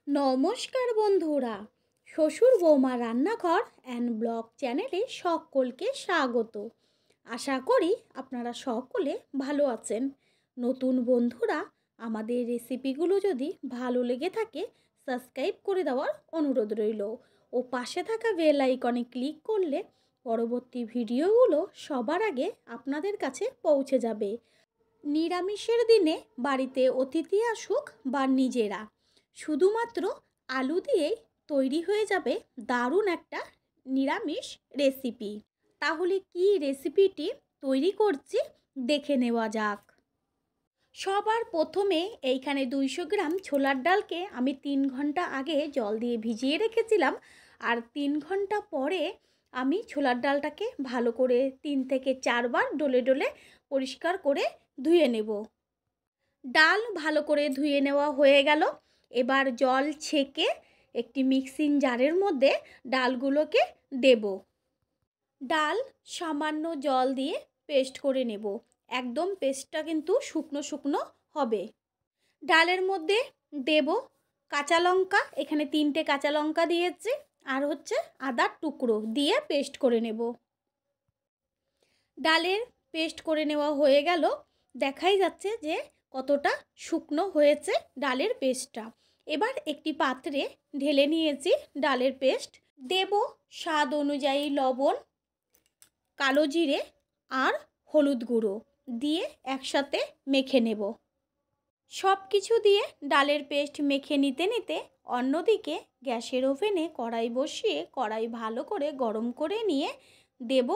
নমস্কার বন্ধুরা, শ্বশুর বৌমা রান্নাঘর অ্যান্ড ব্লগ চ্যানেলে সকলকে স্বাগত। আশা করি আপনারা সকলে ভালো আছেন। নতুন বন্ধুরা আমাদের রেসিপিগুলো যদি ভালো লেগে থাকে সাবস্ক্রাইব করে দেওয়ার অনুরোধ রইল ও পাশে থাকা বেল আইকনে ক্লিক করলে পরবর্তী ভিডিওগুলো সবার আগে আপনাদের কাছে পৌঁছে যাবে। নিরামিষের দিনে বাড়িতে অতিথি আসুক বা নিজেরা, শুধুমাত্র আলু দিয়েই তৈরি হয়ে যাবে দারুণ একটা নিরামিষ রেসিপি। তাহলে কি রেসিপিটি তৈরি করছি দেখে নেওয়া যাক। সবার প্রথমে এইখানে 200 গ্রাম ছোলার ডালকে আমি 3 ঘন্টা আগে জল দিয়ে ভিজিয়ে রেখেছিলাম, আর 3 ঘন্টা পরে আমি ছোলার ডালটাকে ভালো করে 3 থেকে 4 বার ডলে ডলে পরিষ্কার করে ধুয়ে নেব। ডাল ভালো করে ধুয়ে নেওয়া হয়ে গেল। এবার জল ছেঁকে একটি মিক্সিং জারের মধ্যে ডালগুলোকে দেব। ডাল সামান্য জল দিয়ে পেস্ট করে নেব। একদম পেস্টটা কিন্তু শুকনো শুকনো হবে। ডালের মধ্যে দেব কাঁচা লঙ্কা, এখানে 3টে কাঁচা লঙ্কা দিয়েছি, আর হচ্ছে আদার টুকরো দিয়ে পেস্ট করে নেব। ডালের পেস্ট করে নেওয়া হয়ে গেল। দেখাই যাচ্ছে যে কতটা শুকনো হয়েছে ডালের পেস্টটা। এবার একটি পাত্রে ঢেলে নিয়েছি ডালের পেস্ট। দেব স্বাদ অনুযায়ী লবণ, কালো জিরে আর হলুদ গুঁড়ো দিয়ে একসাথে মেখে নেব। সব কিছু দিয়ে ডালের পেস্ট মেখে নিতে নিতে অন্যদিকে গ্যাসের ওভেনে কড়াই বসিয়ে কড়াই ভালো করে গরম করে নিয়ে দেব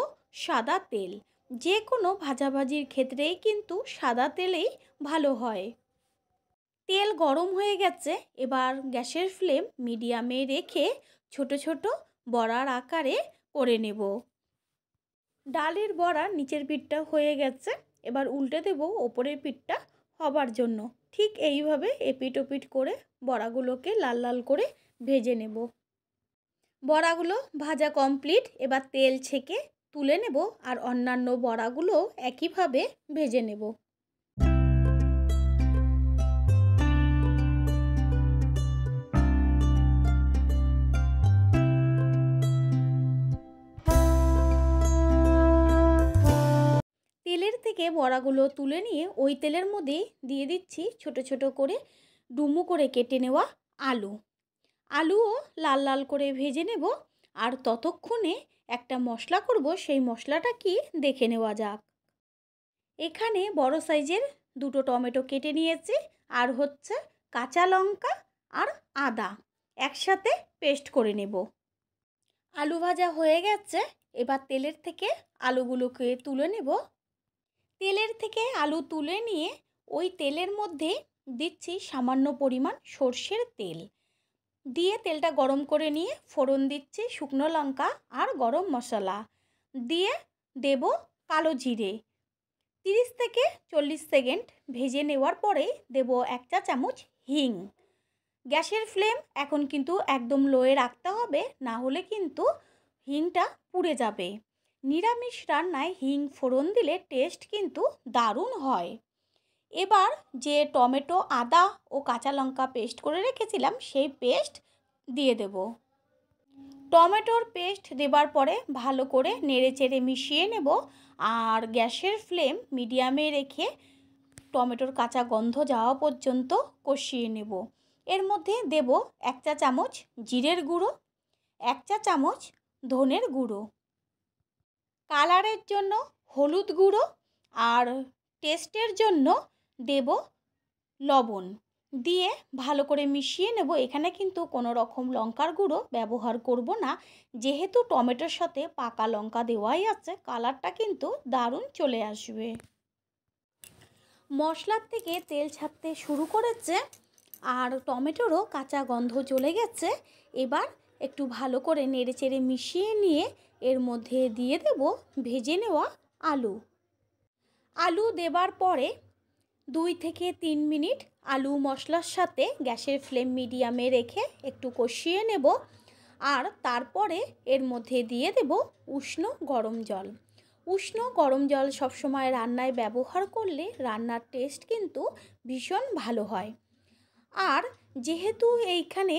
সাদা তেল। যে কোনো ভাজাভাজির ক্ষেত্রেই কিন্তু সাদা তেলেই ভালো হয়। তেল গরম হয়ে গেছে। এবার গ্যাসের ফ্লেম মিডিয়ামে রেখে ছোট ছোট বড়ার আকারে করে নেব। ডালের বড়া নিচের পিঠটা হয়ে গেছে, এবার উল্টে দেব ওপরের পিঠটা হবার জন্য। ঠিক এইভাবে এপিট ওপিট করে বড়াগুলোকে লাল লাল করে ভেজে নেব। বড়াগুলো ভাজা কমপ্লিট। এবার তেল ছেঁকে তুলে নেব আর অন্যান্য বড়াগুলো একইভাবে ভেজে নেব। তেলের থেকে বড়াগুলো তুলে নিয়ে ওই তেলের মধ্যে দিয়ে দিচ্ছি ছোট ছোট করে ডুমো করে কেটে নেওয়া আলুও লাল লাল করে ভেজে নেব। আর ততক্ষণে একটা মশলা করব, সেই মশলাটা কি দেখে নেওয়া যাক। এখানে বড় সাইজের 2টো টমেটো কেটে নিয়েছি, আর হচ্ছে কাঁচা লঙ্কা আর আদা একসাথে পেস্ট করে নেব। আলু ভাজা হয়ে গেছে। এবার তেলের থেকে আলুগুলোকে তুলে নেব। তেলের থেকে আলু তুলে নিয়ে ওই তেলের মধ্যে দিচ্ছি সামান্য পরিমাণ সর্ষের তেল দিয়ে তেলটা গরম করে নিয়ে ফোড়ন দিচ্ছি শুকনো লঙ্কা আর গরম মশলা দিয়ে দেব কালো জিরে। 30 থেকে 40 সেকেন্ড ভেজে নেওয়ার পরে দেব 1 চা চামচ হিং। গ্যাসের ফ্লেম এখন কিন্তু একদম লোয়ে রাখতে হবে, না হলে কিন্তু হিংটা পুড়ে যাবে। নিরামিষ রান্নায় হিং ফোড়ন দিলে টেস্ট কিন্তু দারুণ হয়। এবার যে টমেটো, আদা ও কাঁচা লঙ্কা পেস্ট করে রেখেছিলাম সেই পেস্ট দিয়ে দেব। টমেটোর পেস্ট দেবার পরে ভালো করে নেড়েচেড়ে মিশিয়ে নেব, আর গ্যাসের ফ্লেম মিডিয়ামে রেখে টমেটোর কাঁচা গন্ধ যাওয়া পর্যন্ত কষিয়ে নেব। এর মধ্যে দেব 1 চা চামচ জিরের গুঁড়ো, 1 চা চামচ ধনের গুঁড়ো, কালারের জন্য হলুদ গুঁড়ো, আর টেস্টের জন্য দেব লবণ দিয়ে ভালো করে মিশিয়ে নেব। এখানে কিন্তু কোনো রকম লঙ্কার গুঁড়ো ব্যবহার করব না, যেহেতু টমেটোর সাথে পাকা লঙ্কা দেওয়াই আছে, কালারটা কিন্তু দারুণ চলে আসবে। মশলার থেকে তেল ছাড়তে শুরু করেছে আর টমেটোরও কাঁচা গন্ধ চলে গেছে। এবার একটু ভালো করে নেড়েচেড়ে মিশিয়ে নিয়ে এর মধ্যে দিয়ে দেব ভেজে নেওয়া আলু দেবার পরে 2 থেকে 3 মিনিট আলু মশলার সাথে গ্যাসের ফ্লেম মিডিয়ামে রেখে একটু কষিয়ে নেব। আর তারপরে এর মধ্যে দিয়ে দেব উষ্ণ গরম জল। উষ্ণ গরম জল সবসময় রান্নায় ব্যবহার করলে রান্নার টেস্ট কিন্তু ভীষণ ভালো হয়। আর যেহেতু এইখানে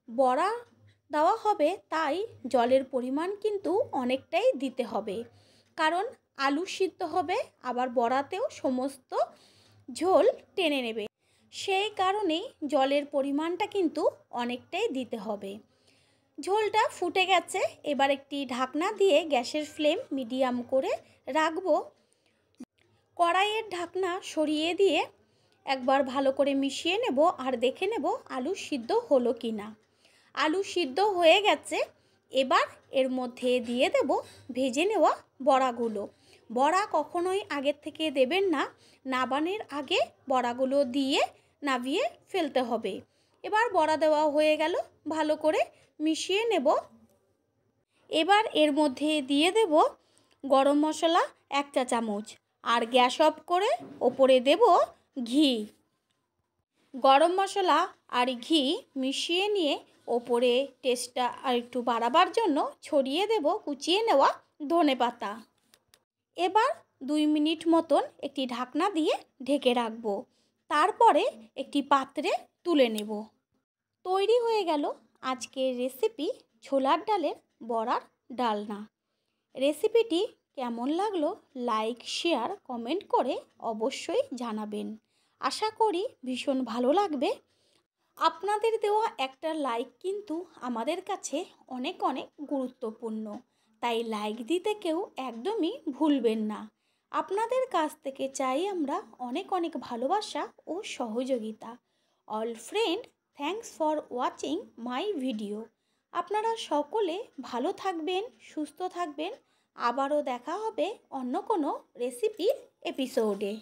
বড়া দেওয়া হবে তাই জলের পরিমাণ কিন্তু অনেকটাই দিতে হবে, কারণ আলু সিদ্ধ হবে আবার বড়াতেও সমস্ত ঝোল টেনে নেবে, সেই কারণেই জলের পরিমাণটা কিন্তু অনেকটাই দিতে হবে। ঝোলটা ফুটে গেছে, এবার একটি ঢাকনা দিয়ে গ্যাসের ফ্লেম মিডিয়াম করে রাখবো। কড়াইয়ের ঢাকনা সরিয়ে দিয়ে একবার ভালো করে মিশিয়ে নেব আর দেখে নেব আলু সিদ্ধ হলো কি না। আলু সিদ্ধ হয়ে গেছে, এবার এর মধ্যে দিয়ে দেব ভেজে নেওয়া বড়াগুলো। বড়া কখনোই আগের থেকে দেবেন না, নাবানের আগে বড়াগুলো দিয়ে নাবিয়ে ফেলতে হবে। এবার বড়া দেওয়া হয়ে গেল, ভালো করে মিশিয়ে নেব। এবার এর মধ্যে দিয়ে দেব গরম মশলা 1 চা চামচ আর গ্যাস অফ করে ওপরে দেব ঘি। গরম মশলা আর ঘি মিশিয়ে নিয়ে ওপরে টেস্টটা আর একটু বাড়াবার জন্য ছড়িয়ে দেব কুচিয়ে নেওয়া ধনেপাতা। এবার 2 মিনিট মতন একটি ঢাকনা দিয়ে ঢেকে রাখবো, তারপরে একটি পাত্রে তুলে নেব। তৈরি হয়ে গেল আজকের রেসিপি ছোলার ডালের বড়ার ডালনা। রেসিপিটি কেমন লাগলো লাইক, শেয়ার, কমেন্ট করে অবশ্যই জানাবেন। আশা করি ভীষণ ভালো লাগবে। আপনাদের দেওয়া একটা লাইক কিন্তু আমাদের কাছে অনেক অনেক গুরুত্বপূর্ণ, তাই লাইক দিতে কেউ একদমই ভুলবেন না। আপনাদের কাছ থেকে চাই আমরা অনেক অনেক ভালোবাসা ও সহযোগিতা। All friend, thanks for watching my video. আপনারা সকলে ভালো থাকবেন, সুস্থ থাকবেন। আবারও দেখা হবে অন্য কোনো রেসিপির এপিসোডে।